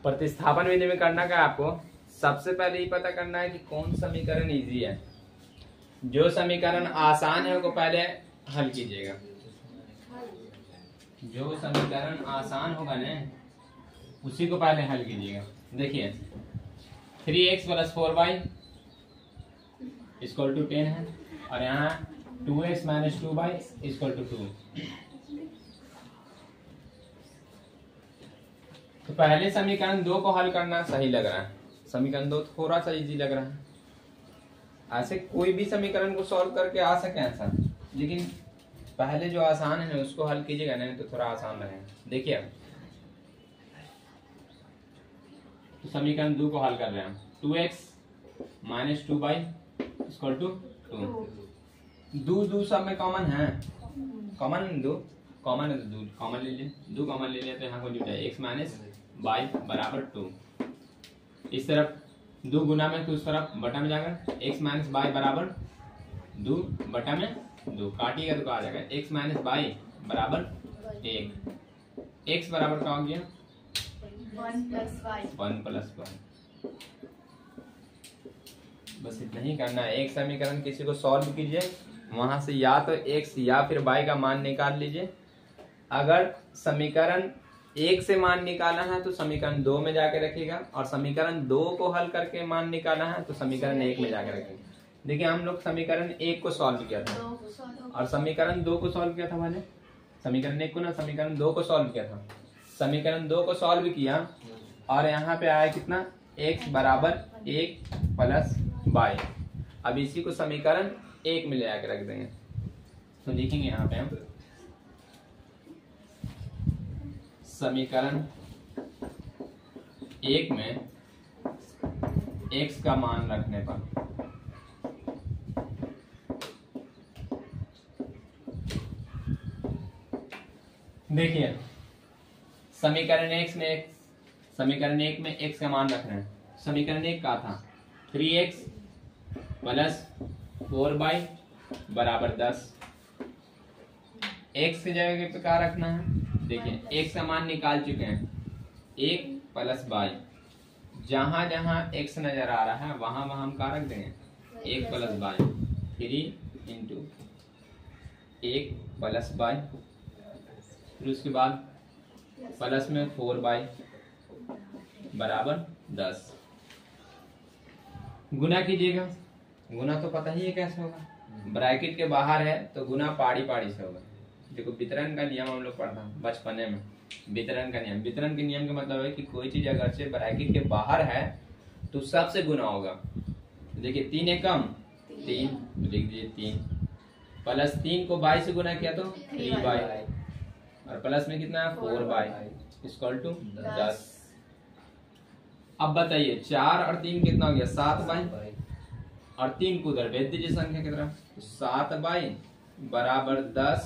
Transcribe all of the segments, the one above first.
प्रतिस्थापन विधि में करना क्या है आपको, सबसे पहले ये पता करना है कि कौन समीकरण इजी है। जो समीकरण आसान है उसको पहले हल कीजिएगा। जो समीकरण आसान होगा ना उसी को पहले हल कीजिएगा। देखिए 3x + 4y = 10 है और यहाँ 2x - 2y = 2। तो पहले समीकरण 2 को हल करना सही लग रहा है, समीकरण 2 थोड़ा सा इजी लग रहा है। ऐसे कोई भी समीकरण को सॉल्व करके आ सके ऐसा, लेकिन पहले जो आसान है उसको हल कीजिएगा ना तो थोड़ा आसान रहेगा। देखिए तो समीकरण 2 को हल कर रहे हैं। 2x - 2y = 2। दो सब में कॉमन है, कॉमन दो कॉमन है तो दो कॉमन ले लिए, दो कॉमन ले लिए तो यहाँ को जुट जाए x - y = 2। इस तरफ 2 गुना में तो उस तरफ बटा में जाएगा, x - y = 2 बटा में 2 काटिएगा तो आ जाएगा x - y = 1। x बराबर क्या हो गया 1 + y। बस इतना ही करना है। एक समीकरण किसी को सॉल्व कीजिए, वहां से या तो x या फिर y का मान निकाल लीजिए। अगर समीकरण 1 से मान निकालना है तो समीकरण 2 में जाके रखिएगा, और समीकरण 2 को हल करके मान निकालना है तो समीकरण 1 में जाके रखिएगा। देखिए हम लोग समीकरण 1 को सॉल्व किया था और समीकरण 2 को सॉल्व किया था वाले, समीकरण 1 को ना समीकरण 2 को सॉल्व किया था। समीकरण 2 को सॉल्व किया और यहाँ पे आया कितना x = 1 + y। अब इसी को समीकरण 1 में ले आके रख देंगे। तो लिखेंगे यहाँ पे हम समीकरण 1 में x का मान रखने पर देखिए समीकरण 1 में x का मान रखना है। समीकरण 1 का था 3x + 4y = 10। x की जगह पे क्या रखना है, देखिए x का मान निकाल चुके हैं 1 + y। जहां जहां x नजर आ रहा है वहां वहां हम क्या रख देंगे 1 + y। 3 × 1 + y, फिर उसके बाद प्लस में 4y = 10। गुना कीजिएगा, गुना तो पता ही है कैसे होगा, ब्रैकेट के बाहर है तो गुना पाड़ी पाड़ी से होगा। देखो वितरण का नियम हम लोग पढ़ा बचपने में, वितरण का नियम। वितरण के नियम का मतलब है कि कोई चीज अगर से ब्रैकेट के बाहर है तो सबसे गुना होगा। देखिए 3 एकम 3 लिख दीजिए 3 प्लस 3 को 22 से गुना किया तो 3y और प्लस में कितना 4y = 10। अब बताइए 4 और 3 कितना हो गया 7y और 3 को उधर भेज दीजिए संख्या की तरफ। 7y = 10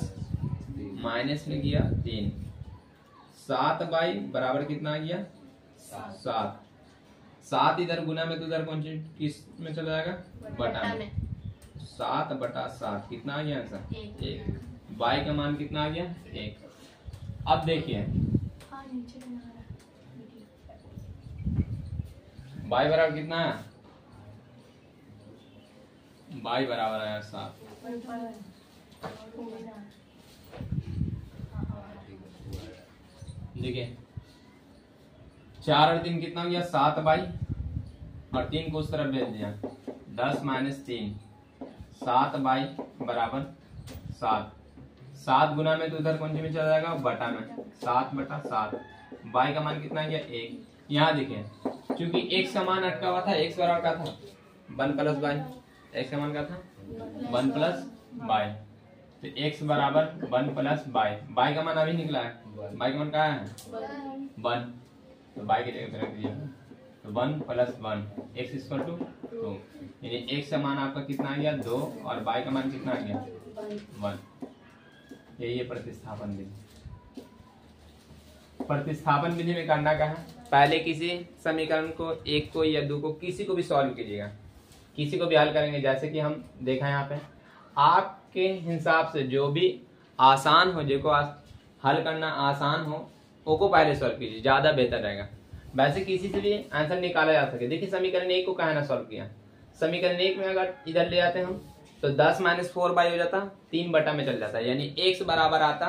माइनस में गया 3। 7y बराबर कितना आ गया 7। 7 इधर गुना में तो उधर कौन सी किस में चला जाएगा बटा में। 7/7 कितना आ गया आंसर 1। y का मान कितना आ गया 1। अब देखिए y बराबर कितना है, y बराबर है 7। देखिए 4 और 3 कितना हो गया 7y और 3 को उस तरफ भेज दिया 10 - 3 7y = 7। 7 गुना में तो उधर कौन सी में चला जाएगा बटा में 7/7। y का मान कितना गया 1। यहाँ देखिए क्योंकि x का मान अटका हुआ था, x बराबर का था 1 + y। x का मान क्या था 1 + y, तो x बराबर 1 + y। y का मान अभी निकला है, y का मान क्या है 1, तो y की जगह पे रख दीजिए तो 1 + 1 x = 2। यानी x का मान आपका कितना आ गया 2 और y का मान कितना आ गया 1। यही है प्रतिस्थापन विधि। प्रतिस्थापन विधि में करना क्या है, पहले किसी समीकरण को 1 को या 2 को किसी को भी सॉल्व कीजिएगा, किसी को भी हल करेंगे। जैसे कि हम देखा यहाँ पे आपके हिसाब से जो भी आसान हो, जिसको हल करना आसान हो ओ को पहले सॉल्व कीजिए, ज्यादा बेहतर रहेगा। वैसे किसी से भी आंसर निकाला जा सके। देखिए समीकरण 1 को कहा ना सॉल्व किया, समीकरण 1 में अगर इधर ले आते हम तो 10 - 4 हो जाता, 3 बटा में चल जाता, यानी x बराबर आता,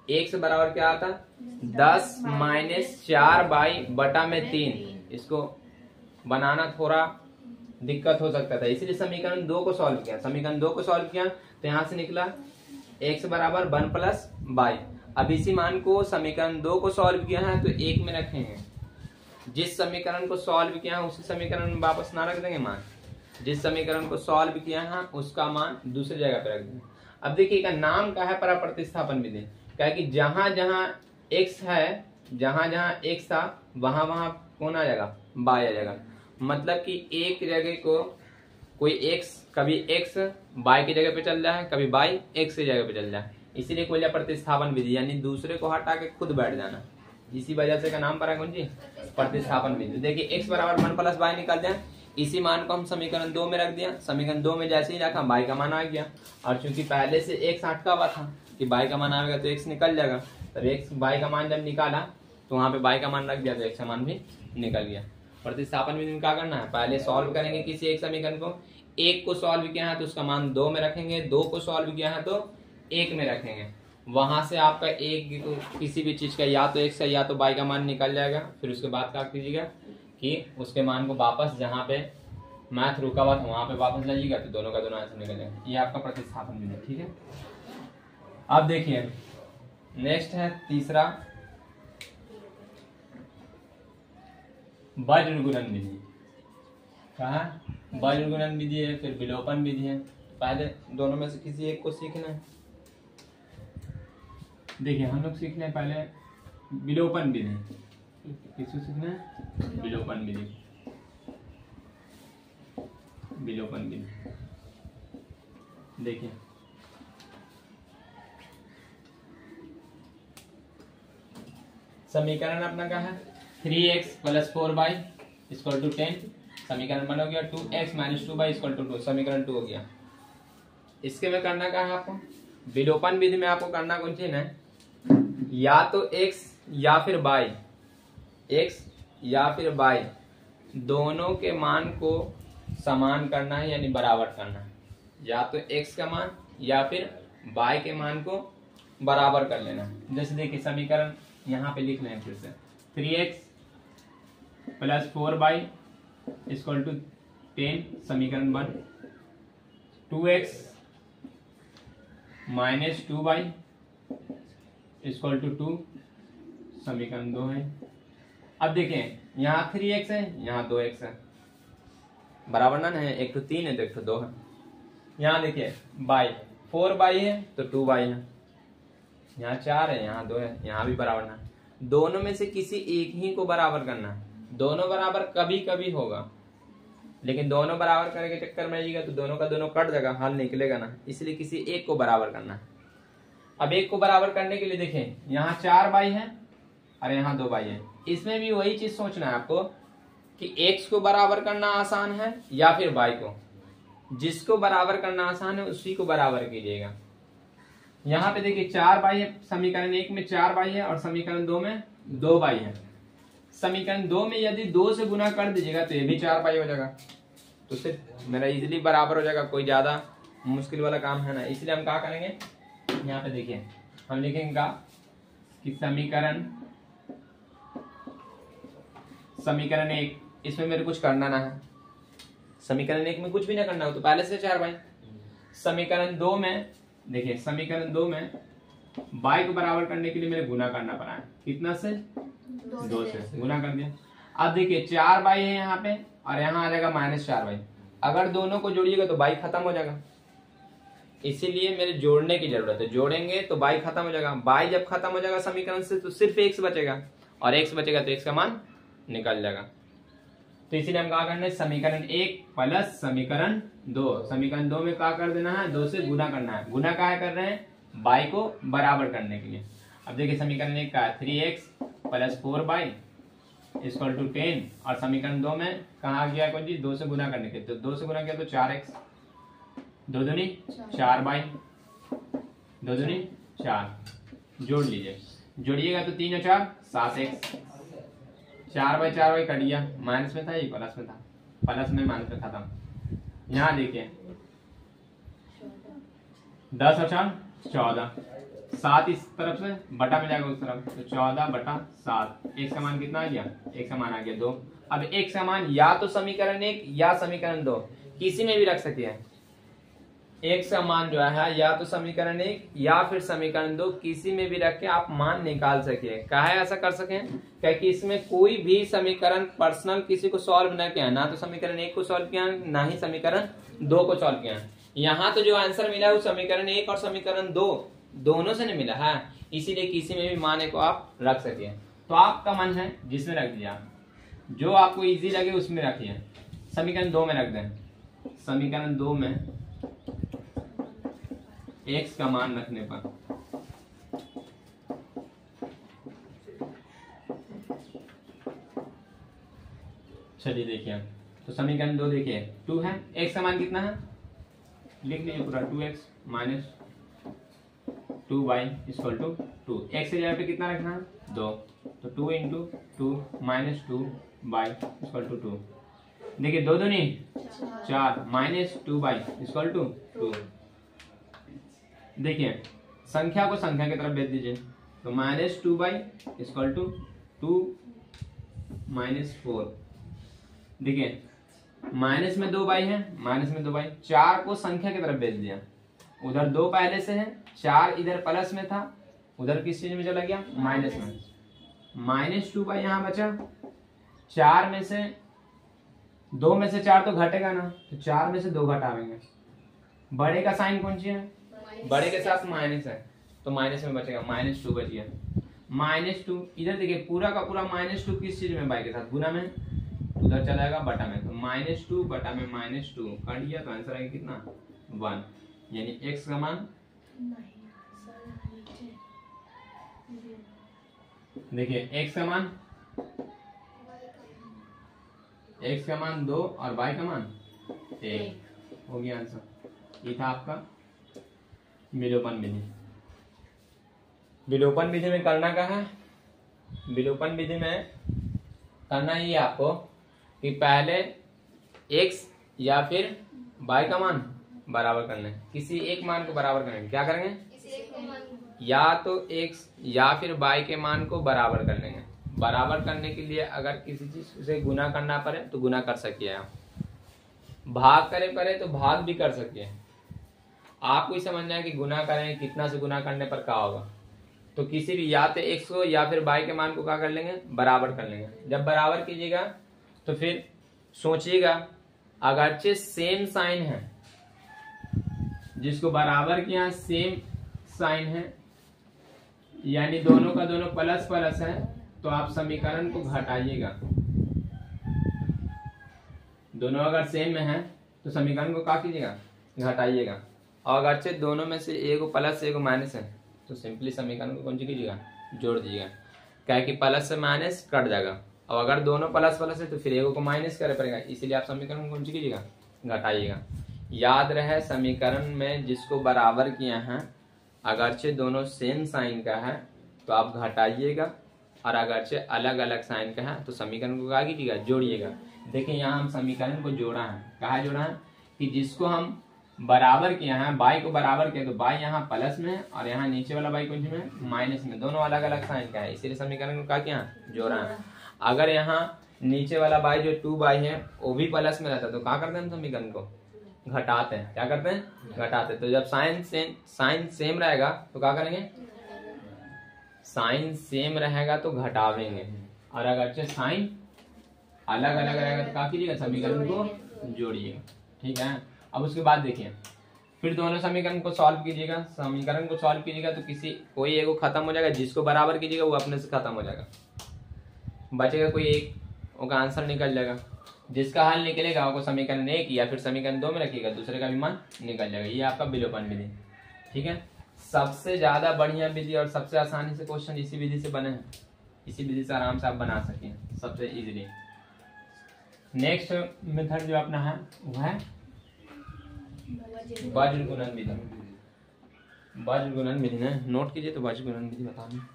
x बराबर क्या आता 10 - 4 बटा में 3। इसको बनाना थोड़ा दिक्कत हो सकता था, इसलिए समीकरण 2 को सॉल्व किया। समीकरण 2 को सॉल्व किया तो यहाँ से निकला x बराबर 1 + y। अब इसी मान को समीकरण 2 को सॉल्व किया है तो 1 में रखेंगे, जिस समीकरण को सॉल्व किया है उसी समीकरण में वापस ना रख देंगे मान, जिस समीकरण को सॉल्व किया है उसका मान दूसरी जगह पे रख देंगे। अब देखिए का नाम का है प्रतिस्थापन विधि, क्या है कि जहां जहां x है, जहां जहां x था वहां वहां कौन आ जाएगा y आ जाएगा। मतलब कि एक जगह को कोई x, कभी x y की जगह पे चल जाए, कभी y x की जगह पे चल जाए, इसीलिए कोई प्रतिस्थापन विधि, यानी दूसरे को हटा के खुद बैठ जाना। इसी वजह से का नाम पड़ा कौन जी प्रतिस्थापन विधि। देखिए x बराबर 1 + y निकाल दिया, इसी मान को हम समीकरण 2 में रख दिया। समीकरण 2 में जैसे ही रखा y का मान आ गया, और चूंकि पहले से x अटका हुआ था कि y का मान आएगा तो x निकल जाएगा, तो x y का मान जब निकाला तो वहां पे y का मान रख दिया तो x का मान भी निकल गया। प्रतिस्थापन विधि में क्या करना है, पहले सॉल्व करेंगे किसी एक समीकरण को, 1 को सॉल्व किया है तो उसका मान 2 में रखेंगे, 2 को सॉल्व किया है तो 1 में रखेंगे। वहां से आपका एक किसी भी चीज का या तो x का या तो y का मान निकल जाएगा। फिर उसके बाद क्या कीजिएगा कि उसके मान को वापस जहां पे मैथ रुका हुआ था वहां पे वापस लाइएगा तो दोनों का दोनों आंसर निकल जाएगा। ये आपका प्रतिस्थापन विधि है, ठीक है। अब देखिए नेक्स्ट है तीसरा वज्र गुणन विधि। कहा वज्र गुणन विधि है, फिर विलोपन विधि है। पहले दोनों में से किसी एक को सीखना है। देखिए हम लोग सीख लें पहले विलोपन विधि। किसको सीखना है, विलोपन विधि। विलोपन विधि देखिए समीकरण अपना क्या है 3x + 4y = 10। समीकरण बन हो गया 2x - 2y = 2। समीकरण 2 हो गया। इसके में करना क्या है आपको, विलोपन विधि में आपको करना कौन सी है, या तो x या फिर y, x या फिर y दोनों के मान को समान करना है, यानी बराबर करना है। या तो x का मान या फिर y के मान को बराबर कर लेना है। जैसे देखिए समीकरण यहाँ पे लिख लें फिर से 3x + 4y = 10 समीकरण 1, 2x - 2y = 2 समीकरण 2 है। अब देखें यहाँ 3x है, यहाँ 2x है, बराबर ना है, एक तो 3 है तो एक तो 2 है। यहाँ देखिए y 4y है तो 2y है, यहाँ 4 है यहाँ 2 है, यहाँ भी बराबर ना। दोनों में से किसी एक ही को बराबर करना है। दोनों बराबर कभी कभी होगा, लेकिन दोनों बराबर करने के चक्कर में आइएगा तो दोनों का दोनों कट जाएगा, हल निकलेगा ना, इसलिए किसी एक को बराबर करना है। अब एक को बराबर करने के लिए देखें यहाँ 4y है और यहाँ 2y है। इसमें भी वही चीज सोचना है आपको कि x को बराबर करना आसान है या फिर y को। जिसको बराबर करना आसान है उसी को बराबर कीजिएगा। यहाँ पे देखिए 4y है, समीकरण 1 में 4y है और समीकरण 2 में 2y है। समीकरण 2 में यदि 2 से गुना कर दीजिएगा तो ये भी 4y हो जाएगा, तो सिर्फ मेरा इजीली बराबर हो जाएगा, कोई ज्यादा मुश्किल वाला काम है ना। इसलिए हम क्या करेंगे, यहाँ पे देखिए हम लिखेंगे का कि समीकरण 1 इसमें मेरे कुछ करना ना है, समीकरण 1 में कुछ भी ना करना हो तो पहले से 4y। समीकरण 2 में देखिए समीकरण 2 में y को बराबर करने के लिए मेरे गुना करना पड़ा है, कितना से 2 से गुना कर दिया। अब देखिए 4y है यहाँ पे और यहाँ आ जाएगा -4y। अगर दोनों को जोड़िएगा तो y खत्म हो जाएगा, इसीलिए मेरे जोड़ने की जरूरत है। जोड़ेंगे तो y खत्म हो जाएगा। y जब खत्म हो जाएगा समीकरण से तो सिर्फ x बचेगा, और x बचेगा तो x का मान निकल जाएगा। तो इसीलिए हम क्या करना है, समीकरण 1 प्लस समीकरण 2। समीकरण 2 में क्या कर देना है, 2 से गुना करना है। गुना क्या कर रहे हैं, y को बराबर करने के लिए। अब देखिए समीकरण 1 का 3x + 4y = 10 और समीकरण 2 में कहा गया है जी 2 से गुना करने के, तो 2 से गुना किया तो 4x, 2 दूनी 4y, 2 दूनी 4, जोड़ लीजिए जोड़िएगा तो 3 और 4 7x, 4/4 कट गया, माइनस में था ये प्लस में था, प्लस में माइनस में खत्म। यहाँ देखिए 10 और 4 14, 7 इस तरफ से बटा में जाएगा उस तरफ, तो 14/7। एक समान कितना आ गया, एक समान आ गया 2। अब एक समान या तो समीकरण 1 या समीकरण 2 किसी में भी रख सकते हैं। एक समान जो है या तो समीकरण 1 या फिर समीकरण 2 किसी में भी रख के आप मान निकाल सके। काहे ऐसा कर सके, क्योंकि इसमें कोई भी समीकरण पर्सनल किसी को सॉल्व न किया, ना तो समीकरण 1 को सॉल्व किया ना ही समीकरण 2 को सॉल्व किया। यहाँ तो जो आंसर मिला है वो समीकरण 1 और समीकरण 2 दोनों से नहीं मिला है, इसीलिए किसी में भी मान को आप रख सके। तो आपका मन है जिसमें रख दिया, जो आपको इजी लगे उसमें रखिए। समीकरण 2 में रख दें, समीकरण 2 में x का मान रखने पर चलिए देखिए, तो समीकरण 2 देखिए 2 है, x का मान कितना है लिख लीजिए पूरा, 2x minus 2y equal to 2। x की जगह पे कितना रखना है 2, तो 2 into 2 minus 2y equal to 2। देखिए 2 दूनी 4 माइनस 2y इक्वल टू 2। देखिए संख्या को संख्या की तरफ भेज दीजिए, तो minus 2y equal to 2 minus 4। देखिए माइनस में 2y है, माइनस में 2y, 4 को संख्या की तरफ भेज दिया, उधर 2 पहले से है, 4 इधर प्लस में था, उधर किस चीज में चला गया माइनस में, माइनस 2y यहाँ बचा। 4 में से 2 में से 4 तो घटेगा ना, तो 4 में से 2 घटावेंगे। बड़े का साइन कौन सी है, बड़े के साथ माइनस है, तो माइनस में बचेगा, माइनस 2 बच गया। माइनस 2 इधर देखिए पूरा का पूरा माइनस 2 किस चीज में, बाई के साथ गुना में, उधर चला जाएगा बटा में, तो माइनस 2 बटा में माइनस 2 कट गया, तो आंसर आएगा कितना 1। यानी x का मान देखिए x का मान 2 और y का मान 1 हो गया आंसर। ये था आपका विलोपन विधि। विलोपन विधि में करना क्या है, विलोपन विधि में करना ये आपको कि पहले x या फिर y का मान बराबर करना है, किसी एक मान को बराबर करेंगे। क्या करेंगे, या तो x या फिर y के मान को बराबर कर लेंगे। बराबर करने के लिए अगर किसी चीज से गुना करना पड़े तो गुना कर सकिए, आप भाग करे पड़े तो भाग भी कर सकिए। आपको ही समझना है कि गुना करें कितना से गुना करने पर क्या होगा, तो किसी भी या तो x को या फिर y के मान को क्या कर लेंगे, बराबर कर लेंगे। जब बराबर कीजिएगा तो फिर सोचिएगा अगरचे सेम साइन है, जिसको बराबर किया सेम साइन है, यानी दोनों का दोनों प्लस प्लस है, तो आप समीकरण को घटाइएगा। दोनों अगर सेम में है तो समीकरण को क्या कीजिएगा, घटाइएगा। और अगरचे दोनों में से एक प्लस एक माइनस है, तो सिंपली समीकरण को कौन सी कीजिएगा, जोड़ दीजिएगा। क्या है कि प्लस से माइनस कट जाएगा, और अगर दोनों प्लस प्लस है तो फिर एक को माइनस करे पड़ेगा, इसीलिए आप समीकरण को कौन सी कीजिएगा, घटाइएगा। याद रहे समीकरण में जिसको बराबर किया है अगरचे दोनों सेम साइन का है तो आप घटाइएगा, और अगरचे अलग अलग साइन का है तो समीकरण को क्या कीजिएगा, जोड़िएगा। देखिए यहाँ हम समीकरण को जोड़ा है, कहा जोड़ा है कि जिसको हम बराबर किया है, बाई को बराबर किया, तो बाई यहाँ प्लस में है और यहाँ नीचे वाला बाई कौन सी में, माइनस में, दोनों अलग अलग साइन का है, इसीलिए समीकरण को क्या किया, जोड़ा है। अगर यहाँ नीचे वाला बाई जो 2y है वो भी प्लस में रहता है तो क्या करते हैं हम समीकरण को घटाते हैं। क्या करते हैं, घटाते हैं। तो जब साइन सेम रहेगा तो क्या करेंगे, साइन सेम रहेगा तो घटावेंगे, और अगर साइन अलग अलग रहेगा तो क्या कीजिएगा, समीकरण को जोड़िएगा। ठीक है। अब उसके बाद देखिए फिर दोनों समीकरण को सॉल्व कीजिएगा। समीकरण को सॉल्व कीजिएगा तो कोई एक खत्म हो जाएगा, जिसको बराबर कीजिएगा वो अपने से खत्म हो जाएगा, बचेगा कोई एक, उसका आंसर निकल जाएगा। जिसका हल निकलेगा वो समीकरण 1 या फिर समीकरण 2 में रखिएगा, दूसरे का भी मान निकल जाएगा। ये आपका विलोपन विधि। ठीक है। सबसे ज्यादा बढ़िया विधि और सबसे आसानी से क्वेश्चन इसी विधि से बने हैं, इसी विधि से आराम से आप बना सकें सबसे इजीली। नेक्स्ट मेथड जो अपना है वो है वज्र गुणन विधि। वज्र गुणन विधि ने नोट कीजिए तो वज्र गुणन विधि बताना।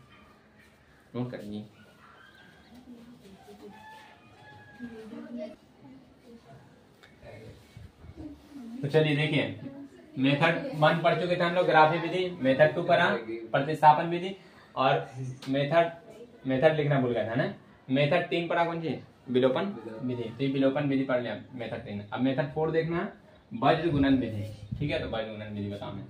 नोट करेंगे। तो चलिए देखिए, मेथड 1 पढ़ चुके थे हम लोग, ग्राफी विधि। मेथड 2 पढ़ा, प्रतिस्थापन विधि। और मेथड लिखना भूल गया था ना। मेथड 3 पढ़ा कौन सी, विलोपन विधि। तो ये विलोपन विधि पढ़ लिया मेथड 3। अब मेथड 4 देखना है, वज्र गुणन विधि। ठीक है, तो वज्र गुणन विधि बताओ मैं।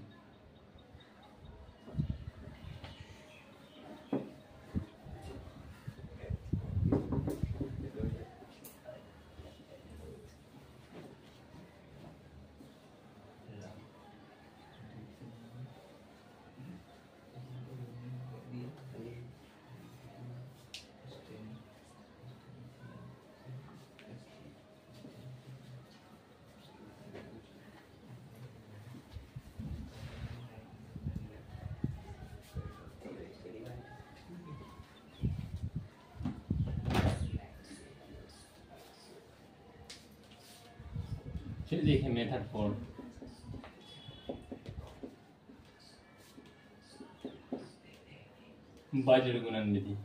फिर देखिए मेथड 4। वज्र गुणन विधि।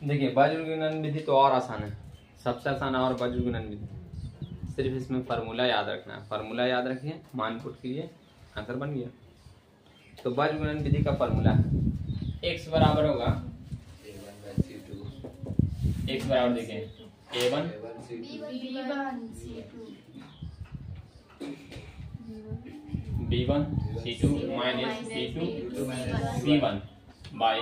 देखिए वज्र गुणन विधि तो और आसान है, सबसे आसान है और वज्र गुणन विधि। सिर्फ इसमें फार्मूला याद रखना है। फार्मूला याद रखिए, मान पुट कीजिए, आंसर बन गया। तो वज्र गुणन विधि का फार्मूला है, x बराबर होगा, x बराबर देखिए a1 b1 c2 minus c2 c1 by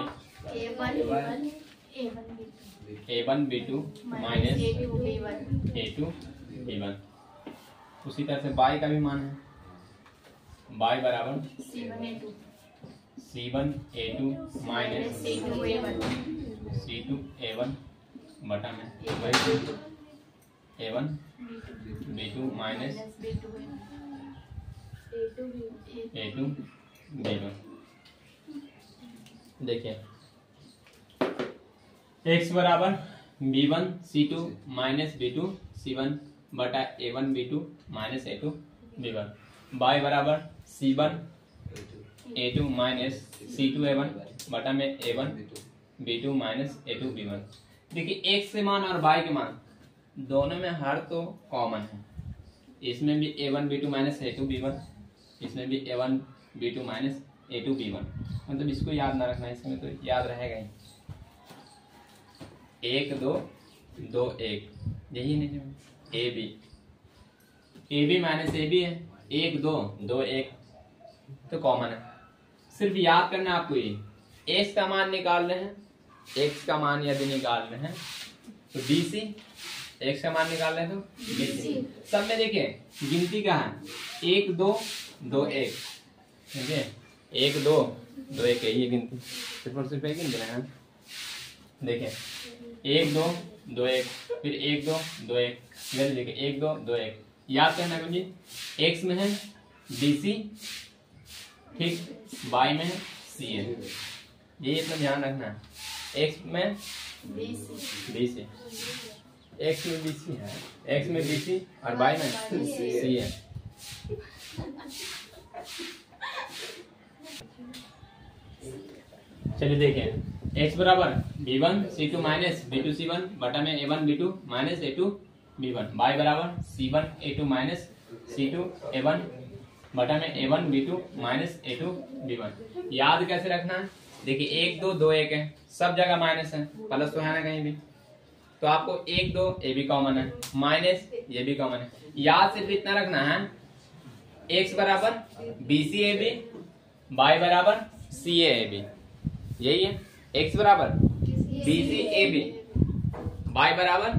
a1 b2 minus a2 b1। उसी तरह से y का भी मान है, y बराबर c1 a2 minus c2 a1 बटा में a1 b2 minus a2 b1। देखिए x बराबर b1 c2 minus b2 c1 बटा a1 b2 minus a2 b1। y बराबर c1 a2 minus c2 a1 बटा में a1 b2 minus a2 b1। देखिए x के मान और y के मान दोनों में हर तो कॉमन है। इसमें भी a1 b2 minus a2 b1, इसमें भी a1 b2 minus a2 b1। मतलब इसको याद ना रखना, इसमें तो याद रहेगा ही 1 2 2 1, यही नहीं A B minus A B है, 1 2 2 1 तो कॉमन है। सिर्फ याद करना आपको ये x का मान निकाल रहे हैं, x का मान यदि निकाल रहे हैं तो BC, x का मान निकाल रहे हैं तो BC। सब में देखिए गिनती क्या है, 1 2 2 1, ठीक है 1 2 2 1 यही गिनती, सिर्फ और सिर्फ एक गिनती है। देखिए 1 2 2 1, फिर 1 2 2 1, फिर देखिए 1 2 2 1। याद करना मुझे, x में है BC, ठीक, y में है CA, ये इतना ध्यान रखना है। x में BC, x में BC है, x में BC और y में C है। चलिए देखिए x बराबर b1 c2 minus b2 c1 बटा में a1 b2 minus a2 b1। y बराबर c1 a2 minus c2 a1 बटा में a1 b2 minus a2 b1। याद कैसे रखना है, देखिए 1 2 2 1 है, सब जगह माइनस है, प्लस तो है ना कहीं भी, तो आपको 1 2 ये भी कॉमन है, माइनस ये भी कॉमन है। याद सिर्फ इतना रखना है, x बराबर BCAB, y बराबर CAAB, यही है। x बराबर BCAB, y बराबर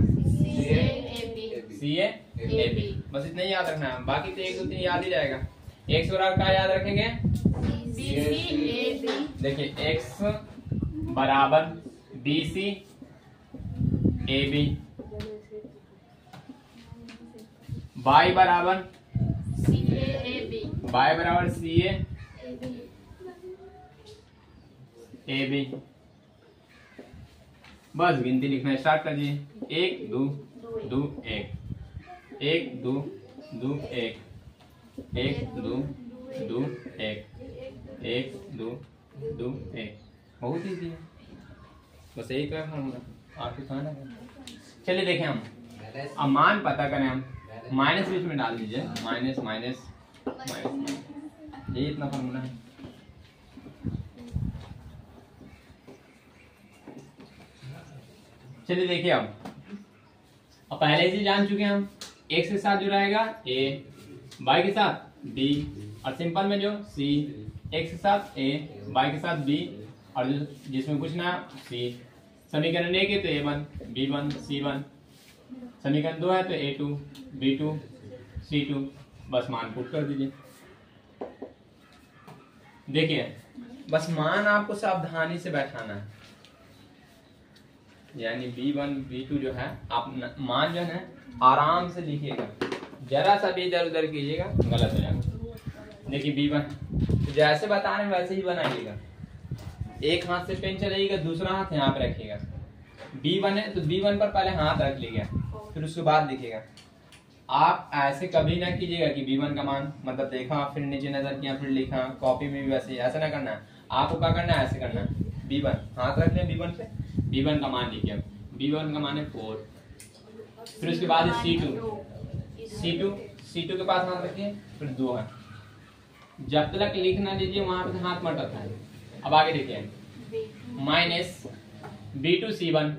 CAAB, बस इतना ही याद रखना है, बाकी तो 1 2 3 याद ही जाएगा। x बराबर क्या याद रखेंगे, देखिए x बराबर BCAB, y बराबर CAAB। बस गिनती लिखना स्टार्ट कर दिए, 1 2 दो एक, एक दो दो एक, एक दो दो एक, एक दो दो एक। बहुत ईजी है, बस एक है फॉर्मूला, आपको कहना है। चलिए देखें हम अब मान पता करें हम, माइनस बीच में डाल दीजिए, माइनस माइनस माइनस, ये इतना फॉर्मूला है। चलिए देखिए अब पहले से जान चुके हैं हम, x के साथ जो रहेगा a, y के साथ b, और सिंपल में जो c, x के साथ a, y के साथ b, और जिसमें कुछ ना c। समीकरण 1 है तो a1 b1 c1, समीकरण 2 है तो a2 b2 c2, बस मान पुट कर दीजिए। देखिए बस मान आपको सावधानी से बैठाना है, यानी b1 b2 जो है आप मान जो है आराम से लिखिएगा, जरा सा भी इधर उधर कीजिएगा गलत हो जाएगा। देखिए b1 तो जैसे बता रहे हैं वैसे ही बनाइएगा, एक हाथ से पेन चलाइएगा, दूसरा हाथ यहाँ पे रखिएगा। b1 है तो b1 पर पहले हाथ रख लीजिएगा, फिर उसके बाद लिखिएगा। आप ऐसे कभी ना कीजिएगा कि b1 का मान मतलब देखा फिर नीचे नजर किया फिर लिखा, कॉपी में भी वैसे ऐसा ना करना है। आपको क्या करना है, ऐसे करना है, b1 हाथ रख लें b1 पे, b1 का मान लिखिए, b1 का मान है 4, फिर उसके बाद c2 के पास हाथ रखिए, फिर 2 है। जब तक लिख ना दीजिए वहां पे हाथ मत रखना है। अब आगे देखिए, माइनस b2 c1,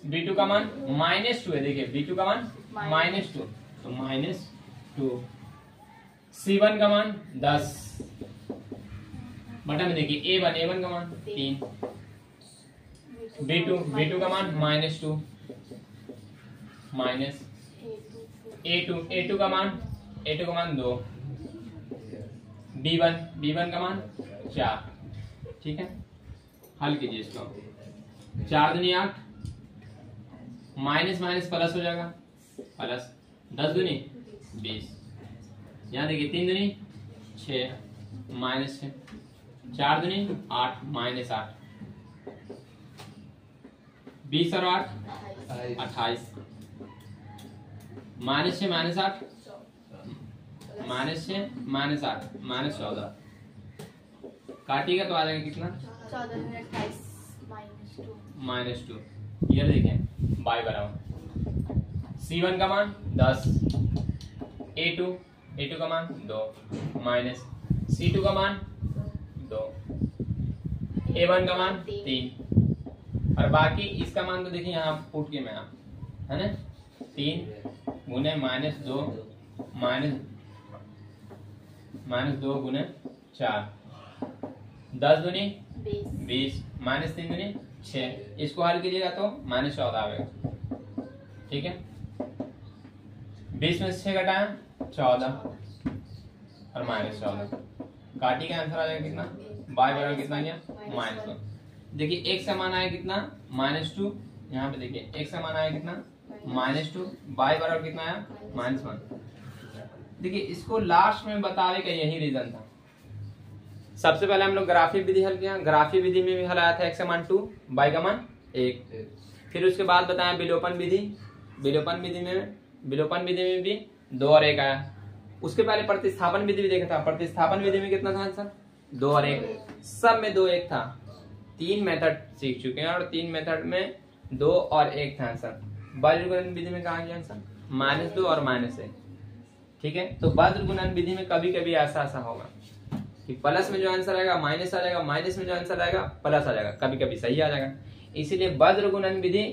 b2 का मान -2 है, देखिए b2 का मान -2 तो -2, c1 का मान 10, बटा में देखिए a1 का मान 3, b2 का मान -2 माइनस a2 का मान 2, b1 का मान 4। ठीक है, हल कीजिए इसको, 4 दूनी 8, माइनस माइनस प्लस हो जाएगा, प्लस 10 दूनी 20, यहाँ देखिए 3 दूनी 6 माइनस 6, 4 दूनी 8 माइनस 8, 20 और 8 28, -6 -8 -6 -8 -14, काटिएगा तो आ जाएगा कितना, 14 -2। ये देखें y बराबर c1 का मान 10, a2 का मान 2 माइनस c2 का मान 2, a1 का मान 3, और बाकी इसका मान तो देखिए यहाँ पुट के में आप है ना, 3 गुने -2 -2 गुने 4, 10 दूनी 20 -3 दूनी 6, इसको हल कीजिएगा तो -14 आएगा। ठीक है, 20 में से 6 घटाया 14 और -14, काटी का आंसर आ जाएगा कितना, y बराबर कितना गया -2। देखिए x का मान आया कितना -2, यहाँ पे देखिए x का मान आया कितना -2, y बराबर कितना आया -1। देखिए इसको लास्ट में बताने का यही रीजन था। सबसे पहले हम लोग ग्राफी विधि हल किया, ग्राफी विधि में भी हल आया था x का मान 2 y का मान 1। फिर उसके बाद बताया विलोपन विधि, विलोपन विधि में भी 2 और 1 आया। उसके पहले प्रतिस्थापन विधि भी देखा था, प्रतिस्थापन विधि में कितना था आंसर 2 और 1, सब में 2 1 था। 3 मेथड सीख चुके हैं और 3 मेथड में 2 और 1 था आंसर। वज्रगुणन विधि में कहा गया आंसर -2 और -1। ठीक है, तो वज्रगुणन विधि में कभी कभी ऐसा होगा कि प्लस में जो आंसर आएगा माइनस आ जाएगा, माइनस में जो आंसर आएगा प्लस आ जाएगा, कभी कभी सही आ जाएगा। इसीलिए वज्रगुणन विधि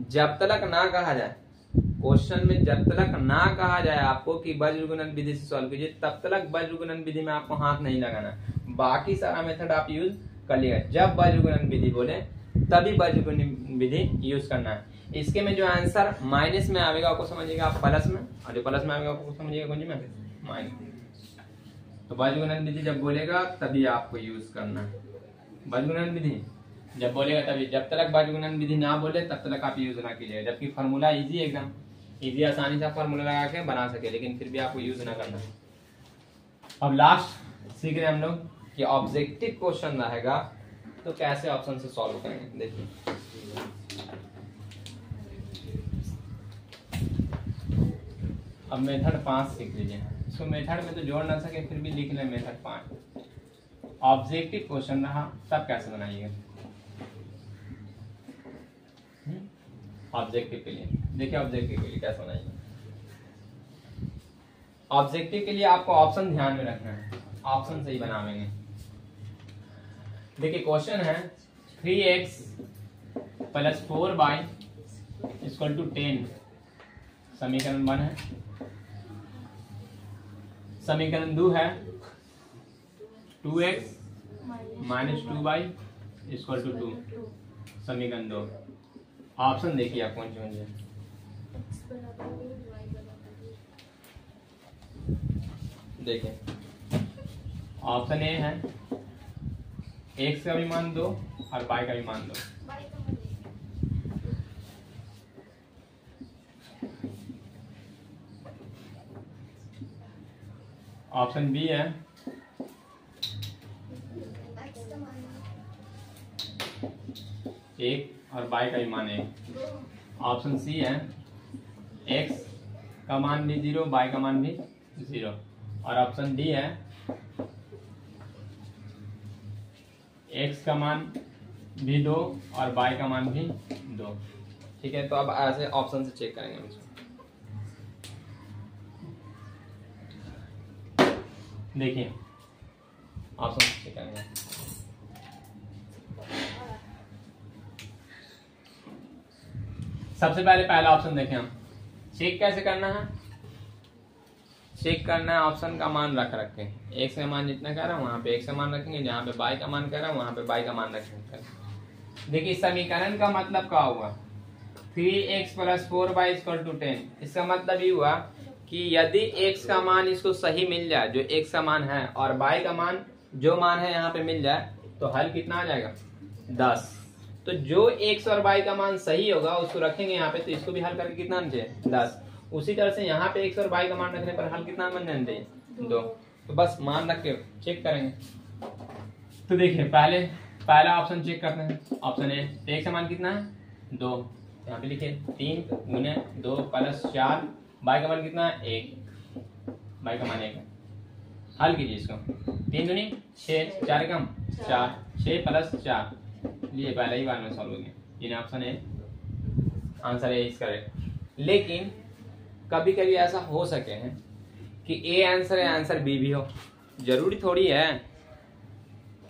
जब तक ना कहा जाए, क्वेश्चन में जब तक ना कहा जाए आपको कि वज्रगुणन विधि से सॉल्व कीजिए, तब तक वज्रगुणन विधि में आपको हाथ नहीं लगाना। बाकी सारा मेथड आप यूज कर लिएगा, जब वज्रगुणन विधि बोले तभी वज्रगुणन विधि यूज करना है। इसके में जो आंसर माइनस में आएगा आपको समझिएगा आप प्लस में, और जो प्लस में आएगा आपको समझिएगा कौन सी में माइनस। तो वज्रगुणन विधि जब बोलेगा तभी आपको यूज करना है। वज्रगुणन विधि जब बोलेगा तभी, जब तक वज्रगुणन विधि ना बोले तब तक आप यूज ना कीजिएगा। जबकि फार्मूला इजी एकदम इजी, आसानी से फार्मूला लगा के बना सके, लेकिन फिर भी आपको यूज ना करना। अब लास्ट सीख रहे हैं हम लोग कि ऑब्जेक्टिव क्वेश्चन रहेगा तो कैसे ऑप्शन से सॉल्व करेंगे। देखिए अब मेथड 5 सीख लीजिए। इसको मेथड में तो जोड़ ना सके फिर भी लिख लें मेथड 5। ऑब्जेक्टिव क्वेश्चन रहा तब कैसे बनाइएगा ऑब्जेक्टिव के लिए। देखिए ऑब्जेक्टिव के लिए कैसे बनाइएगा। ऑब्जेक्टिव के लिए आपको ऑप्शन ध्यान में रखना है, ऑप्शन से ही बनावेंगे। देखिए क्वेश्चन है 3x + 4y = 10 समीकरण 1 है। समीकरण 2 है 2x - 2y = 2 समीकरण 2। ऑप्शन देखिए आप कौन से होंगे। देखिए ऑप्शन ए है x का भी मान 2 और y का भी मान 2। ऑप्शन बी है एक और y का भी मान 1। ऑप्शन सी है x का मान भी 0 y का मान भी 0। और ऑप्शन डी है x का मान भी 2 और y का मान भी 2। ठीक है, तो अब ऐसे ऑप्शन से चेक करेंगे हम इसको। देखिए ऑप्शन से चेक करेंगे। सबसे पहले पहला ऑप्शन देखें हम। चेक कैसे करना है, चेक करना है ऑप्शन का मान रख के x का मान जितना कह रहा है वहां पे x का मान रखेंगे, जहां पे y का मान कह रहा है वहां पे y का मान रखेंगे। देखिए समीकरण का मतलब क्या हुआ 3x + 4y = 10। इसका मतलब ये हुआ कि यदि x का मान इसको सही मिल जाए जो x का मान है और y का मान जो मान है यहाँ पे मिल जाए तो हल कितना आ जाएगा 10। तो जो x और y का मान सही होगा उसको रखेंगे यहाँ पे, तो इसको भी हल करके कितना आना चाहिए 10। उसी तरह से यहाँ पे x और y का मान रखने पर हल कितना बन जाना चाहिए 2। तो बस मान रख के चेक करेंगे। तो देखिए पहला ऑप्शन चेक करते हैं। ऑप्शन ए x का मान कितना है 2, यहाँ पे लिखे 3 × 2 + 4। y का मान कितना है 1, y का मान 1 है। हल कीजिए इसको 3 दूनी 6 4 कम 4 6 + 4 लिए पहले ही बार में सॉल्व हो गया। इन ऑप्शन है आंसर है इसका। लेकिन कभी कभी ऐसा हो सके हैं कि ए आंसर है आंसर बी भी हो। जरूरी थोड़ी है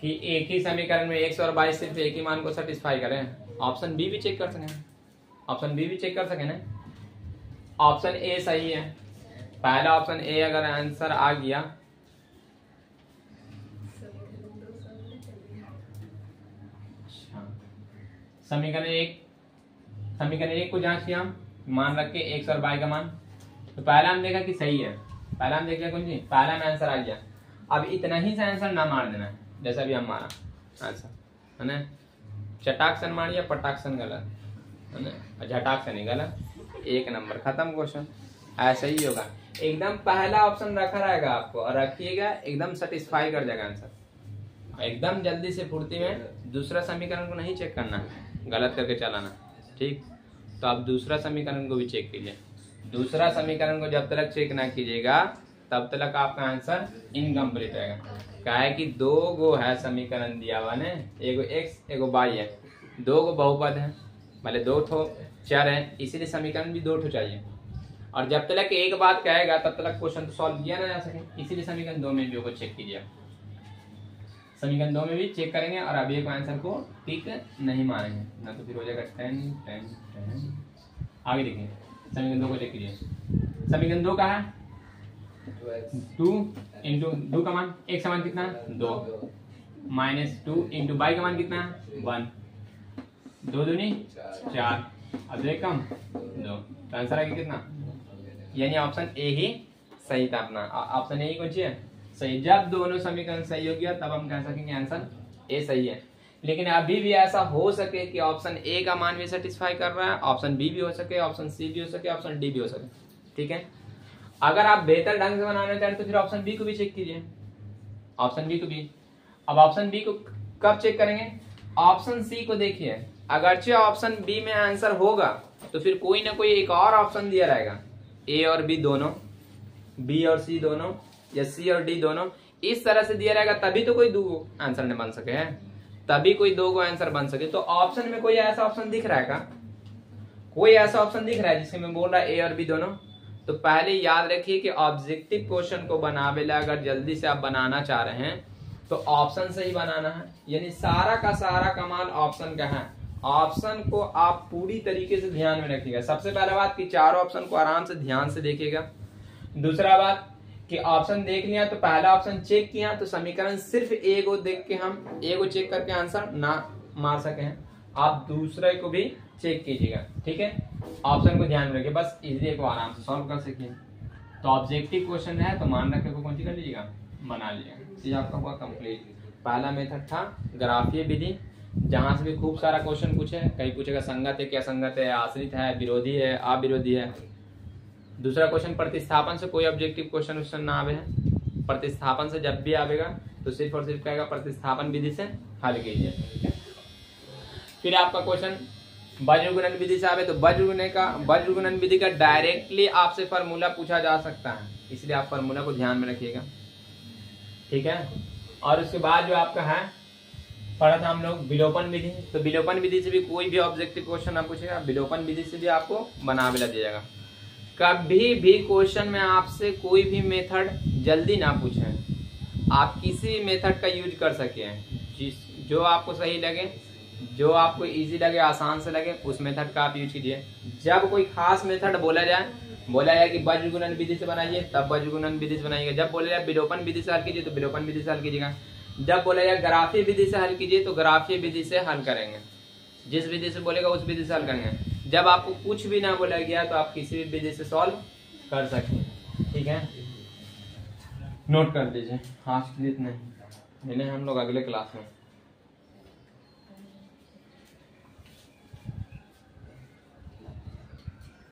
कि एक ही समीकरण में x और y सिर्फ एक ही मान को सेटिस्फाई करें। ऑप्शन बी भी चेक कर सकें, ऑप्शन बी भी चेक कर सकें ना। ऑप्शन ए सही है, पहला ऑप्शन ए अगर आंसर आ गया समीकरण एक को जांच किया हम मान रख के x और y का मान, तो पहला हम देखा कि सही है। पहला हम देख लिया कौन सी, पहला में आंसर आ गया। अब इतना ही से आंसर ना मार देना है जैसा भी हम मारा आंसर है ना। चटाक्सन मार या पटाक्सन गलत है ना, झटाक्सन ही गलत, 1 नंबर खत्म क्वेश्चन। ऐसा ही होगा, एकदम पहला ऑप्शन रखा रहेगा आपको और रखिएगा एकदम सेटिस्फाई कर जाएगा आंसर। एकदम जल्दी से फुर्ती में दूसरा समीकरण को नहीं चेक करना, गलत करके चलाना। ठीक, तो आप दूसरा समीकरण को भी चेक कीजिए। दूसरा समीकरण को जब तक चेक ना कीजिएगा तब तक आपका आंसर इनकम्प्लीट रहेगा। क्या है कि 2 गो है समीकरण दिया हुआ ने, एगो x एगो y है, 2 गो बहुपद है, भले 2 ठो चर है, इसीलिए समीकरण भी 2 ठो चाहिए। और जब तक एक बात कहेगा तब तक क्वेश्चन तो सॉल्व किया ना जा सके, इसीलिए समीकरण 2 में भी को चेक कीजिए। समीकरण 2 में भी चेक करेंगे और अभी एक आंसर को टिक नहीं मारेंगे ना, तो फिर हो जाएगा 10 10 10। आगे देखिए समीकरण 2 को चेक कीजिए। समीकरण 2 का है 2 × 2 का मान x का मान कितना है 2 -2 × y का मान कितना है 1, 2 दूनी 4, अब 2 कम 2, तो आंसर आएगा कितना, यानी ऑप्शन ए ही सही था अपना। ऑप्शन ए ही कौन सी है सही। जब दोनों समीकरण सही हो गया तब हम कह सकेंगे आंसर ए सही है। लेकिन अभी भी ऐसा हो सके कि ऑप्शन ए का मान भी सेटिस्फाई कर रहा है, ऑप्शन बी भी हो सके, ऑप्शन सी भी हो सके, ऑप्शन डी भी हो सके। ठीक है, अगर आप बेहतर ढंग से बनाना चाहते तो फिर ऑप्शन बी को भी चेक कीजिए, ऑप्शन बी को भी। अब ऑप्शन बी को कब चेक करेंगे, ऑप्शन सी को देखिए, अगरचे ऑप्शन बी में आंसर होगा तो फिर कोई ना कोई एक और ऑप्शन दिया रहेगा, ए और बी दोनों बी और सी दोनों या सी और डी दोनों इस तरह से दिया रहेगा तभी तो कोई दो आंसर नहीं बन सके है, तभी कोई दो आंसर बन सके। तो ऑप्शन में कोई ऐसा ऑप्शन दिख रहा है का? कोई ऐसा ऑप्शन दिख रहा है जिसके में बोल रहा है ए और बी दोनों? तो पहले याद रखिए कि ऑब्जेक्टिव क्वेश्चन को बनावेला अगर जल्दी से आप बनाना चाह रहे हैं तो ऑप्शन से ही बनाना है, यानी सारा का सारा कमाल ऑप्शन का है। ऑप्शन को आप पूरी तरीके से ध्यान में रखिएगा। सबसे पहला बात कि चारों ऑप्शन को आराम से ध्यान से देखिएगा। दूसरा बात कि ऑप्शन देख लिया तो पहला ऑप्शन चेक किया तो समीकरण सिर्फ ए को देख के हम ए को चेक करके आंसर ना मार सके हैं, आप दूसरे को भी चेक कीजिएगा, ठीक है। ऑप्शन को ध्यान में रखिए, बस इजीली को आराम से सॉल्व कर सकिए। तो ऑब्जेक्टिव क्वेश्चन है तो मान रख के कौन सी कर लीजिएगा, बना लीजिएगा। ये आपका हुआ कंप्लीट। पहला मेथड था ग्राफीय विधि, जहां से भी खूब सारा क्वेश्चन पूछे, कहीं पूछेगा संगत है क्या संगत है, आश्रित है, विरोधी है, अविरोधी है। दूसरा क्वेश्चन प्रतिस्थापन से कोई ऑब्जेक्टिव क्वेश्चन ना आवे है, प्रतिस्थापन से जब भी आवेगा तो सिर्फ और सिर्फ कहेगा प्रतिस्थापन विधि से हल कीजिए। फिर आपका क्वेश्चन वज्रगुणन विधि से आवे तो वज्रगुणन विधि का डायरेक्टली आपसे फार्मूला पूछा जा सकता है, इसलिए आप फार्मूला को ध्यान में रखिएगा, ठीक है। और उसके बाद जो आपका है पढ़ा था हम लोग विलोपन विधि, तो विलोपन विधि से भी कोई भी ऑब्जेक्टिव क्वेश्चन आप पूछेगा, विलोपन विधि से भी आपको बनावेला दिएगा। कभी भी क्वेश्चन में आपसे कोई भी मेथड जल्दी ना पूछे, आप किसी भी मेथड का यूज कर सके, जो आपको सही लगे, जो आपको इजी लगे, आसान से लगे, उस मेथड का आप यूज कीजिए। जब कोई खास मेथड बोला जाए कि वज्रगुणन विधि से बनाइए तब वज्रगुणन विधि से बनाइएगा। जब बोला जाए विलोपन विधि से हल कीजिए तो विलोपन विधि से हल कीजिएगा। जब बोला जाए ग्राफीय विधि से हल कीजिए तो ग्राफीय विधि से हल करेंगे, जिस विधि से बोलेगा उस विधि से हल करेंगे। जब आपको कुछ भी ना बोला गया तो आप किसी भी विधि से सॉल्व कर सकते हैं, ठीक है। नोट कर लीजिए, आज के लिए इतना ही, मिले हम लोग अगले क्लास में।